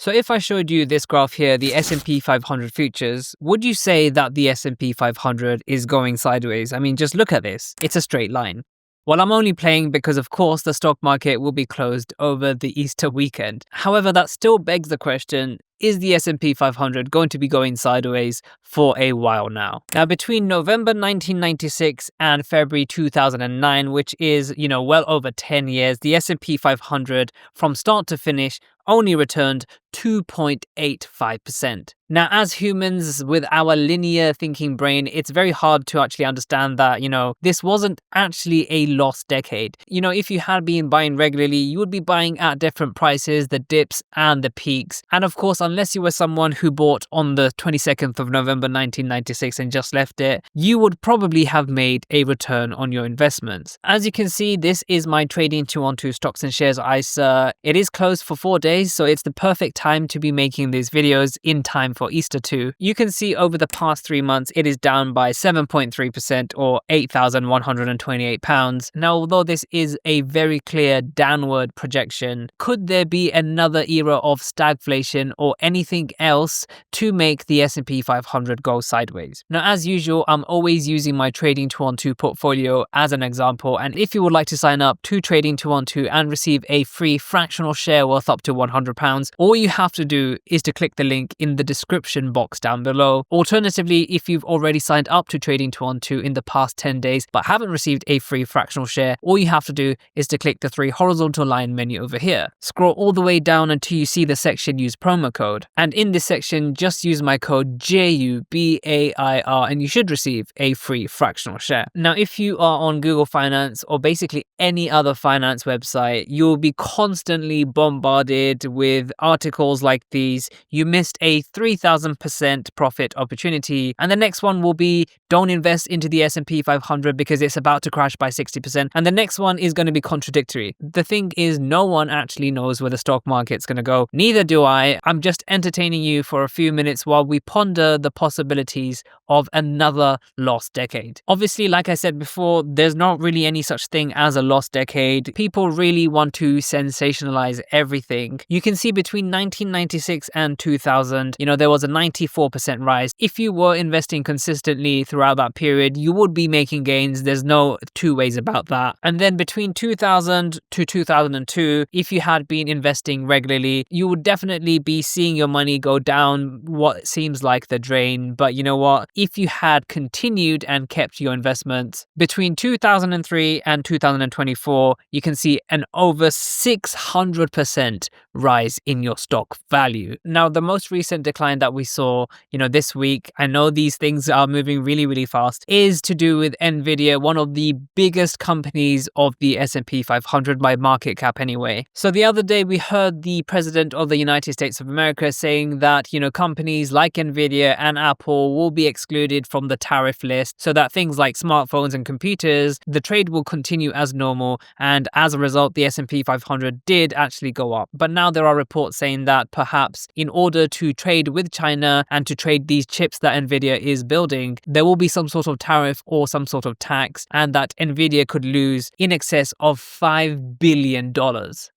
So if I showed you this graph here, the S&P 500 futures, would you say that the S&P 500 is going sideways? I mean, just look at this. It's a straight line. Well, I'm only playing because, of course, the stock market will be closed over the Easter weekend. However, that still begs the question, is the S&P 500 going to be going sideways for a while now? Now, between November 1996 and February 2009, which is, well over 10 years, the S&P 500 from start to finish only returned 2.85%. Now, as humans with our linear thinking brain, it's very hard to actually understand that, this wasn't actually a lost decade. If you had been buying regularly, you would be buying at different prices, the dips and the peaks. And of course, unless you were someone who bought on the 22nd of November 1996 and just left it, you would probably have made a return on your investments. As you can see, this is my trading 212 stocks and shares ISA. It is closed for 4 days, so it's the perfect time to be making these videos in time for Easter too. You can see over the past 3 months, it is down by 7.3% or £8,128. Now, although this is a very clear downward projection, could there be another era of stagflation or anything else to make the S&P 500 go sideways? Now, as usual, I'm always using my Trading 212 portfolio as an example. And if you would like to sign up to Trading 212 and receive a free fractional share worth up to £100, all you have to do is to click the link in the description box down below. Alternatively, if you've already signed up to Trading 212 in the past 10 days but haven't received a free fractional share, all you have to do is to click the 3 horizontal line menu over here. Scroll all the way down until you see the section use promo code. And in this section, just use my code JUBAIR and you should receive a free fractional share. Now, if you are on Google Finance or basically any other finance website, you'll be constantly bombarded with articles like these. You missed a 3,000% profit opportunity. And the next one will be, don't invest into the S&P 500 because it's about to crash by 60%. And the next one is going to be contradictory. The thing is, no one actually knows where the stock market's going to go. Neither do I. I'm just entertaining you for a few minutes while we ponder the possibilities of another lost decade. Obviously, like I said before, there's not really any such thing as a lost decade. People really want to sensationalize everything. You can see between 1996 and 2000, there was a 94% rise. If you were investing consistently throughout that period, you would be making gains. There's no two ways about that. And then between 2000 to 2002, if you had been investing regularly, you would definitely be seeing your money go down what seems like the drain. But you know what? If you had continued and kept your investments between 2003 and 2024, you can see an over 600% rise in your stock value. Now, the most recent decline that we saw, this week, I know these things are moving really, really fast, is to do with Nvidia, one of the biggest companies of the S&P 500 by market cap anyway. So the other day we heard the president of the United States of America saying that, companies like Nvidia and Apple will be excluded from the tariff list so that things like smartphones and computers, the trade will continue as normal. And as a result, the S&P 500 did actually go up. But now there are reports saying that perhaps in order to trade with China and to trade these chips that Nvidia is building, there will be some sort of tariff or some sort of tax, and that Nvidia could lose in excess of $5 billion.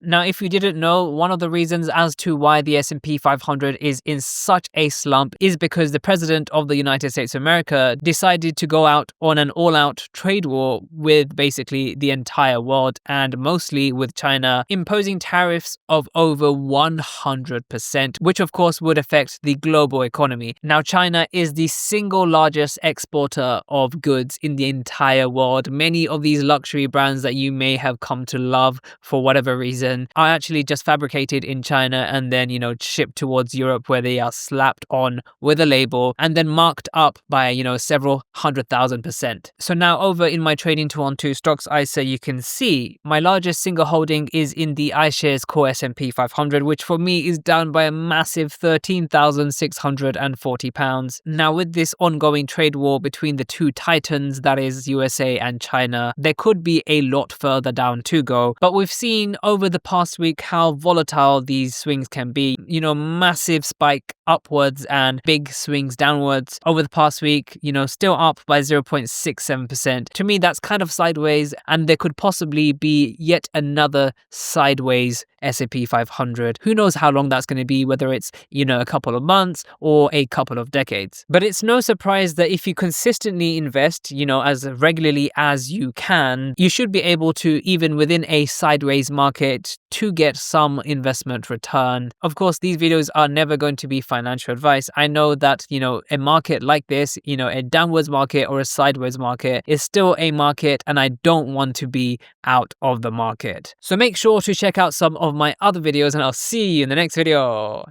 Now, if you didn't know, one of the reasons as to why the S&P 500 is in such a slump is because the president of the United States of America decided to go out on an all-out trade war with basically the entire world and mostly with China, imposing tariffs of over 100%, which of course would affect the global economy. Now, China is the single largest exporter of goods in the entire world. Many of these luxury brands that you may have come to love for whatever reason are actually just fabricated in China and then, shipped towards Europe, where they are slapped on with a label and then marked up by, several 100,000%. So now over in my Trading 212 stocks ISA, you can see my largest single holding is in the iShares Core S&P 500, which for me is down by a massive £13,640. Now, with this ongoing trade war between the two titans, that is USA and China, there could be a lot further down to go. But we've seen over the past week how volatile these swings can be. Massive spike upwards and big swings downwards. Over the past week, still up by 0.67%. To me, that's kind of sideways, and there could possibly be yet another sideways S&P 500. Who knows how long that's going to be, whether it's, a couple of months or a couple of decades. But it's no surprise that if you consistently invest, as regularly as you can, you should be able to, even within a sideways market, to get some investment return. Of course, these videos are never going to be financial advice. I know that, a market like this, a downwards market or a sideways market is still a market, and I don't want to be out of the market. So make sure to check out some of my other videos, and I'll see you in the next video.